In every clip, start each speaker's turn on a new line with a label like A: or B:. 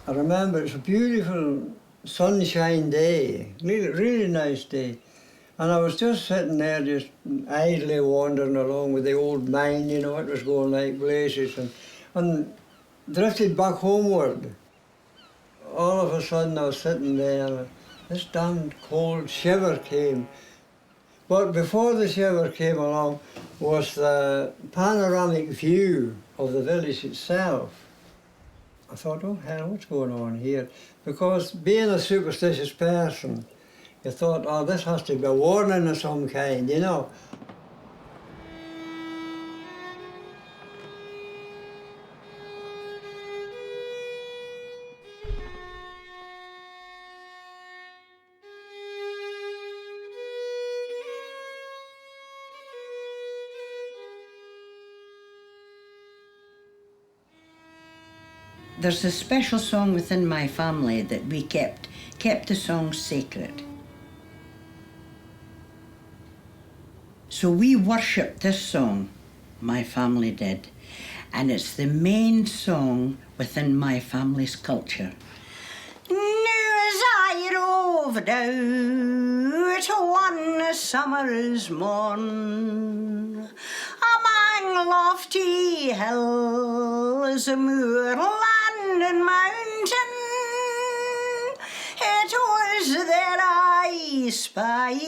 A: I remember it's a beautiful sunshine day, really nice day. And I was just sitting there, just idly wandering along with the old mind, you know, it was going like blazes, and drifted back homeward. All of a sudden I was sitting there and this damned cold shiver came. But before the shiver came along was the panoramic view of the village itself. I thought, oh hell, what's going on here? Because being a superstitious person, you thought, oh, this has to be a warning of some kind, you know.
B: There's a special song within my family that we kept the song sacred. So we worshipped this song, my family did, and it's the main song within my family's culture. Now as I roved out one summer's morn, among lofty hills, moorland and mountain, it was there I spied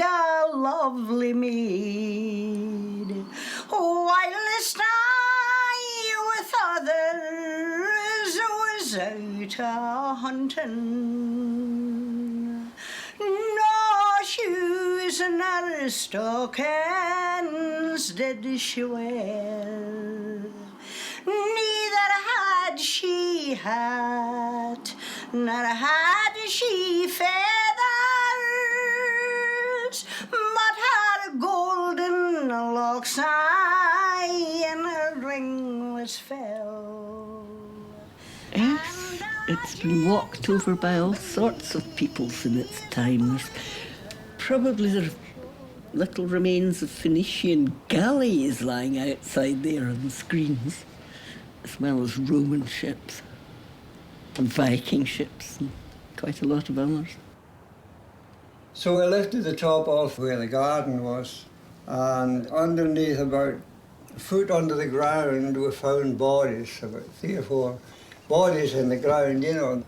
B: a lovely maid, whilst I with others was out a-hunting. No shoes nor stockings did she wear, neither had she hat, nor had she feathers, but her golden locks aye and her ring was fell.
C: Yes, it's been walked over by all sorts of peoples in its time. Probably there are little remains of Phoenician galleys lying outside there on the screens, as well as Roman ships and Viking ships and quite a lot of others.
A: So we lifted the top off where the garden was, and underneath, about a foot under the ground, we found bodies, about 3 or 4 bodies in the ground, you know.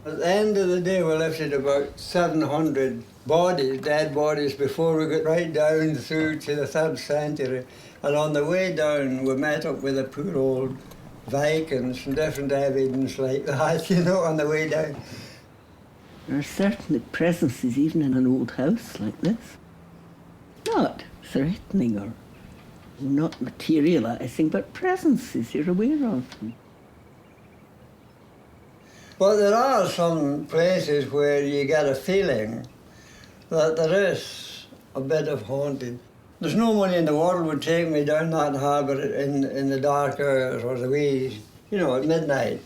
A: At the end of the day, we lifted about 700 bodies, dead bodies, before we got right down through to the 3rd century. And on the way down, we met up with the poor old Vikings and different evidence like that, you know, on the way down.
C: There are certainly presences even in an old house like this. Not threatening or not materialising, but presences you're aware of.
A: But there are some places where you get a feeling that there is a bit of haunted. There's no money in the world would take me down that harbour in the dark hours or the wee, you know, at midnight.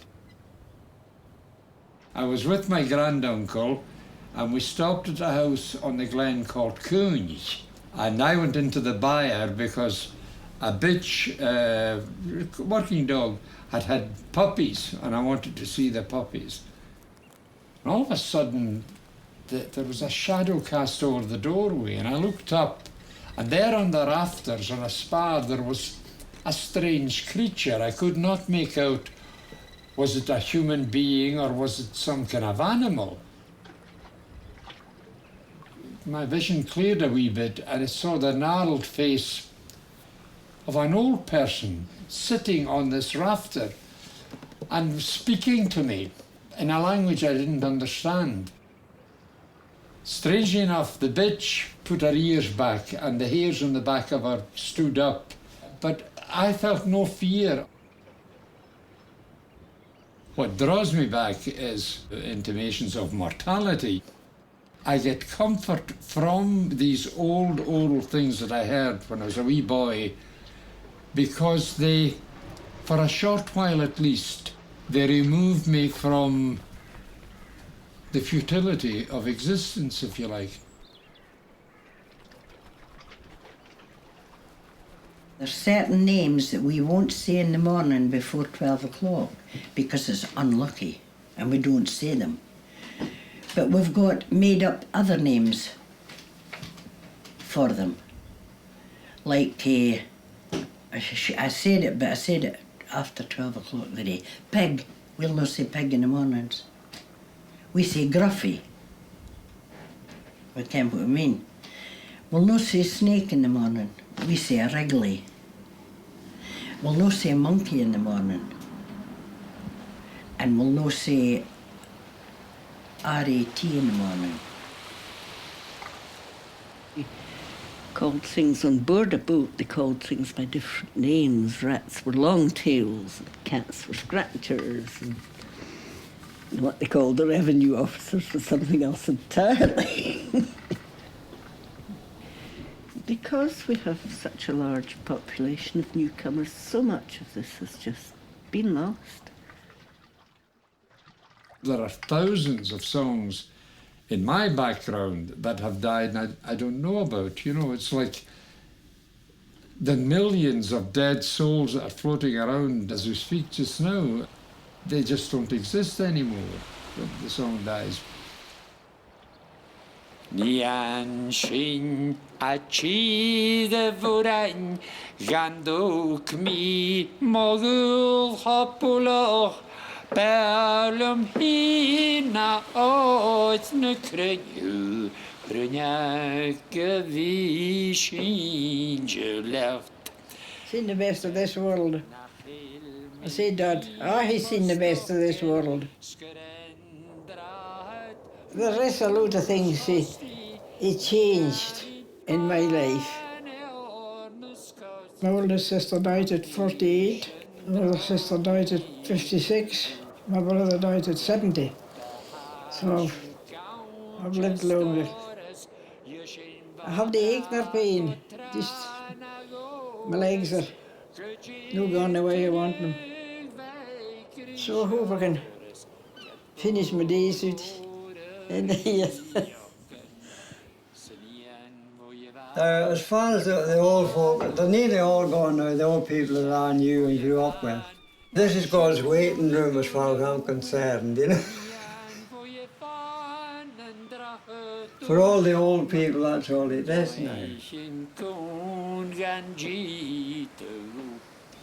D: I was with my granduncle and we stopped at a house on the glen called Coonge. And I went into the byre because a bitch, working dog, had puppies and I wanted to see the puppies. And all of a sudden, there was a shadow cast over the doorway and I looked up and there on the rafters on a spar there was a strange creature. I could not make out, was it a human being or was it some kind of animal? My vision cleared a wee bit and I saw the gnarled face of an old person sitting on this rafter and speaking to me in a language I didn't understand. Strangely enough, the bitch put her ears back and the hairs on the back of her stood up, but I felt no fear. What draws me back is intimations of mortality. I get comfort from these old oral things that I heard when I was a wee boy, because they, for a short while at least, they removed me from the futility of existence, if you like.
B: There's certain names that we won't say in the morning before 12 o'clock because it's unlucky and we don't say them. But we've got made up other names for them. Like, I said it, but I said it after 12 o'clock today. Pig, we'll not say pig in the mornings. We say gruffy. What can we mean? We'll not say snake in the morning. We say a wriggly. We'll not say monkey in the morning. And we'll not say RAT in the morning.
C: Called things on board a boat, they called things by different names. Rats were long tails, and cats were scratchers, and what they called the revenue officers was something else entirely. Because we have such a large population of newcomers, so much of this has just been lost.
D: There are thousands of songs in my background that have died and I don't know about. You know, it's like the millions of dead souls that are floating around as we speak just now. They just don't exist anymore when the song dies. Nian shin a chi de vorain ganduk mi mogul hopuloch Berlum hina oet ne krenju Brunjake vishinje left.
E: Seen the best of this world. I said, Dad, he's seen the best of this world. There is a lot of things he changed in my life. My oldest sister died at 48. My other sister died at 56. My brother died at 70. So I've lived longer. I have the aching pain. Just my legs are not gone the way I want them. So I hope I can finish my days with
A: As far as the old folk, they're nearly all gone now, the old people that I knew and grew up with. This is God's waiting room as far as I'm concerned, you know. For all the old people, that's all it is now.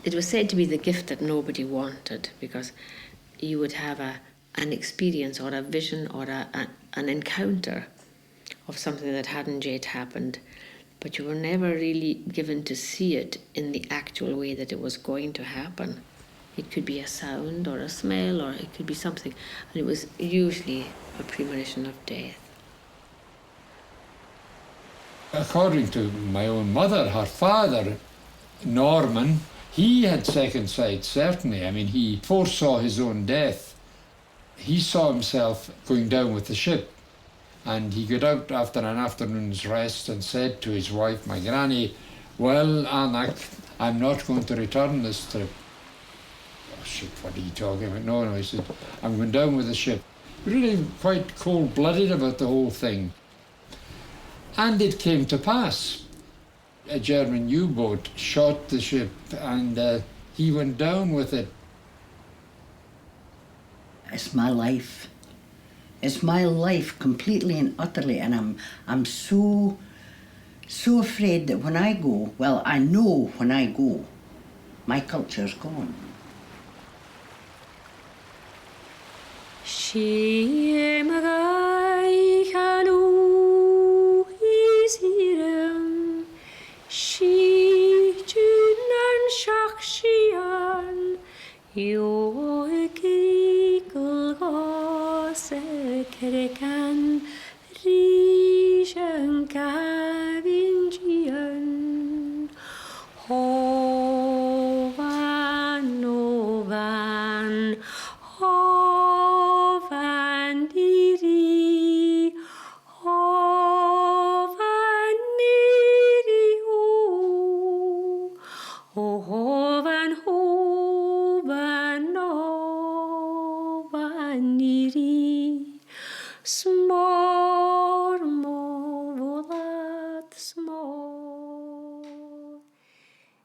F: It was said to be the gift that nobody wanted because you would have an experience or a vision or an encounter of something that hadn't yet happened, but you were never really given to see it in the actual way that it was going to happen. It could be a sound or a smell or it could be something, and it was usually a premonition of death.
D: According to my own mother, her father, Norman, he had second sight, certainly. I mean, he foresaw his own death. He saw himself going down with the ship, and he got out after an afternoon's rest and said to his wife, my granny, well, Anak, I'm not going to return this trip. Oh, shit, what are you talking about? No, he said, I'm going down with the ship. Really quite cold-blooded about the whole thing. And it came to pass. A German U-boat shot the ship and he went down with it.
B: It's my life. It's my life completely and utterly, and I'm so afraid that when I go, well, I know when I go, my culture's gone.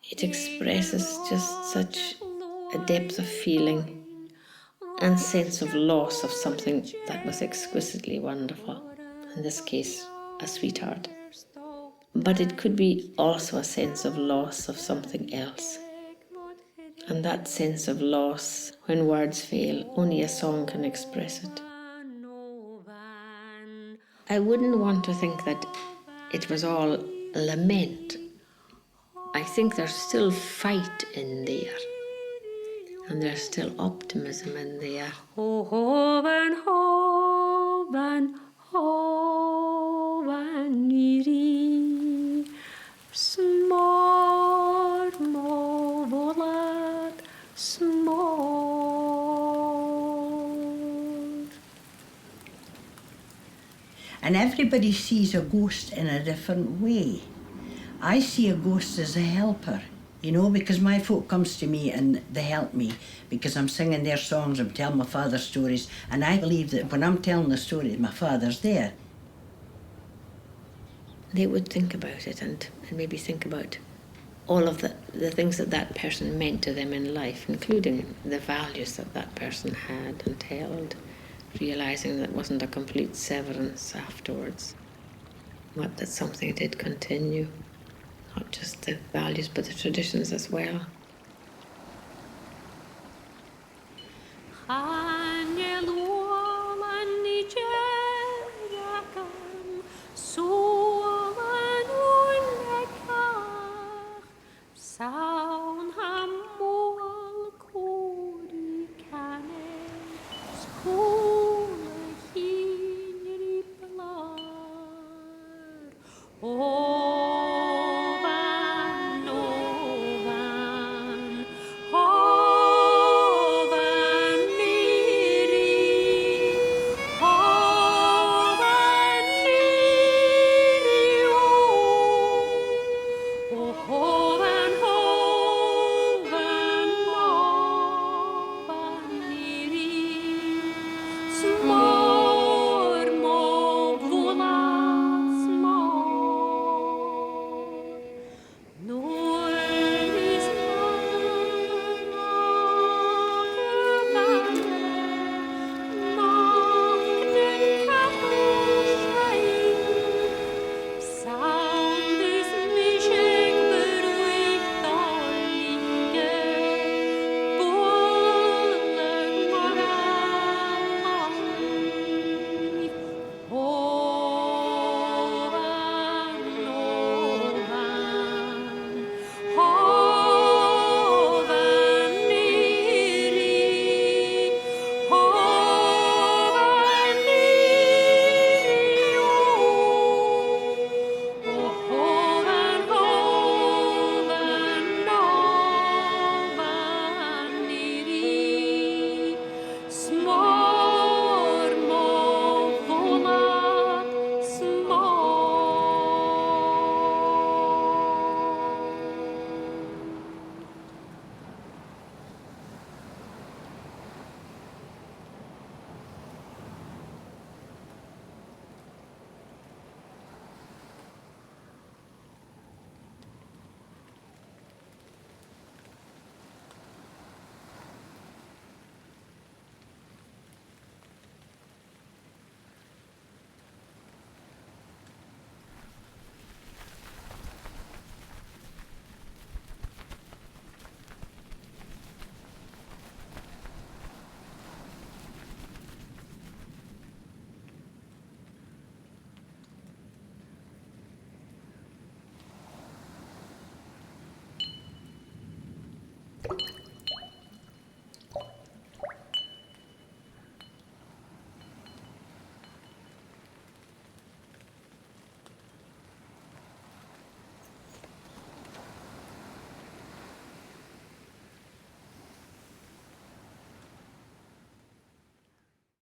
F: it expresses just such a depth of feeling and sense of loss of something that was exquisitely wonderful. In this case, a sweetheart. But it could be also a sense of loss of something else. And that sense of loss, when words fail, only a song can express it. I wouldn't want to think that it was all lament. I think there's still fight in there. And there's still optimism in there. Hoven, hoven, hoven, iri, smor, mo, volat, smor.
B: And everybody sees a ghost in a different way. I see a ghost as a helper, you know, because my folk comes to me and they help me because I'm singing their songs, I'm telling my father's stories, and I believe that when I'm telling the story, my father's there.
F: They would think about it and maybe think about all of the things that person meant to them in life, including the values that person had and held, realising that it wasn't a complete severance afterwards, but that something did continue. Not just the values, but the traditions as well.